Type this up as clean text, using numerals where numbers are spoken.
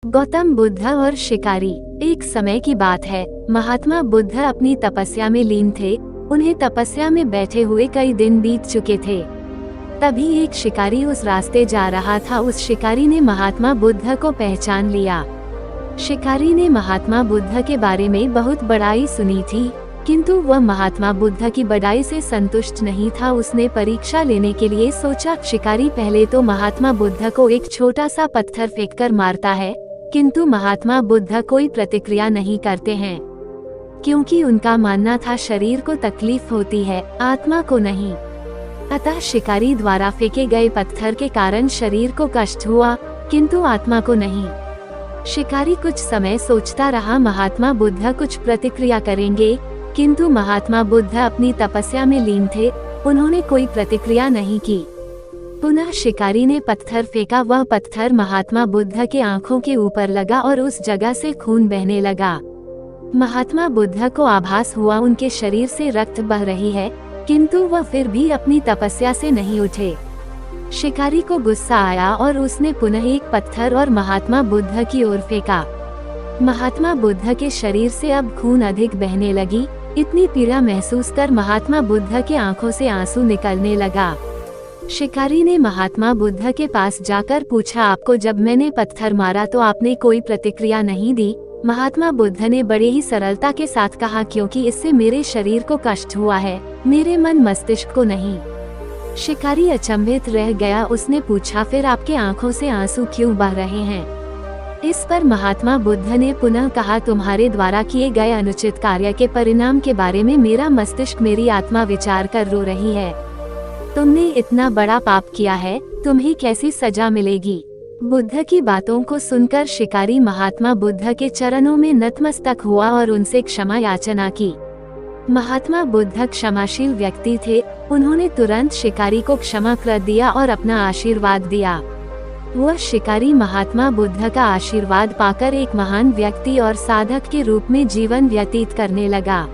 गौतम बुद्ध और शिकारी। एक समय की बात है, महात्मा बुद्ध अपनी तपस्या में लीन थे। उन्हें तपस्या में बैठे हुए कई दिन बीत चुके थे। तभी एक शिकारी उस रास्ते जा रहा था। उस शिकारी ने महात्मा बुद्ध को पहचान लिया। शिकारी ने महात्मा बुद्ध के बारे में बहुत बड़ाई सुनी थी, किंतु वह महात्मा बुद्ध की बड़ाई से संतुष्ट नहीं था। उसने परीक्षा लेने के लिए सोचा। शिकारी पहले तो महात्मा बुद्ध को एक छोटा सा पत्थर फेंककर मारता है, किंतु महात्मा बुद्ध कोई प्रतिक्रिया नहीं करते हैं, क्योंकि उनका मानना था शरीर को तकलीफ होती है, आत्मा को नहीं। अतः शिकारी द्वारा फेंके गए पत्थर के कारण शरीर को कष्ट हुआ, किंतु आत्मा को नहीं। शिकारी कुछ समय सोचता रहा, महात्मा बुद्ध कुछ प्रतिक्रिया करेंगे, किंतु महात्मा बुद्ध अपनी तपस्या में लीन थे। उन्होंने कोई प्रतिक्रिया नहीं की। पुनः शिकारी ने पत्थर फेंका। वह पत्थर महात्मा बुद्ध के आंखों के ऊपर लगा और उस जगह से खून बहने लगा। महात्मा बुद्ध को आभास हुआ उनके शरीर से रक्त बह रही है, किंतु वह फिर भी अपनी तपस्या से नहीं उठे। शिकारी को गुस्सा आया और उसने पुनः एक पत्थर और महात्मा बुद्ध की ओर फेंका। महात्मा बुद्ध के शरीर से अब खून अधिक बहने लगी। इतनी पीड़ा महसूस कर महात्मा बुद्ध के आंखों से आंसू निकलने लगा। शिकारी ने महात्मा बुद्ध के पास जाकर पूछा, आपको जब मैंने पत्थर मारा तो आपने कोई प्रतिक्रिया नहीं दी? महात्मा बुद्ध ने बड़े ही सरलता के साथ कहा, क्योंकि इससे मेरे शरीर को कष्ट हुआ है, मेरे मन मस्तिष्क को नहीं। शिकारी अचंभित रह गया। उसने पूछा, फिर आपके आंखों से आंसू क्यों बह रहे हैं? इस पर महात्मा बुद्ध ने पुनः कहा, तुम्हारे द्वारा किए गए अनुचित कार्य के परिणाम के बारे में मेरा मस्तिष्क, मेरी आत्मा विचार कर रो रही है। तुमने इतना बड़ा पाप किया है, तुम्हें कैसी सजा मिलेगी? बुद्ध की बातों को सुनकर शिकारी महात्मा बुद्ध के चरणों में नतमस्तक हुआ और उनसे क्षमा याचना की। महात्मा बुद्ध क्षमाशील व्यक्ति थे। उन्होंने तुरंत शिकारी को क्षमा कर दिया और अपना आशीर्वाद दिया। वह शिकारी महात्मा बुद्ध का आशीर्वाद पाकर एक महान व्यक्ति और साधक के रूप में जीवन व्यतीत करने लगा।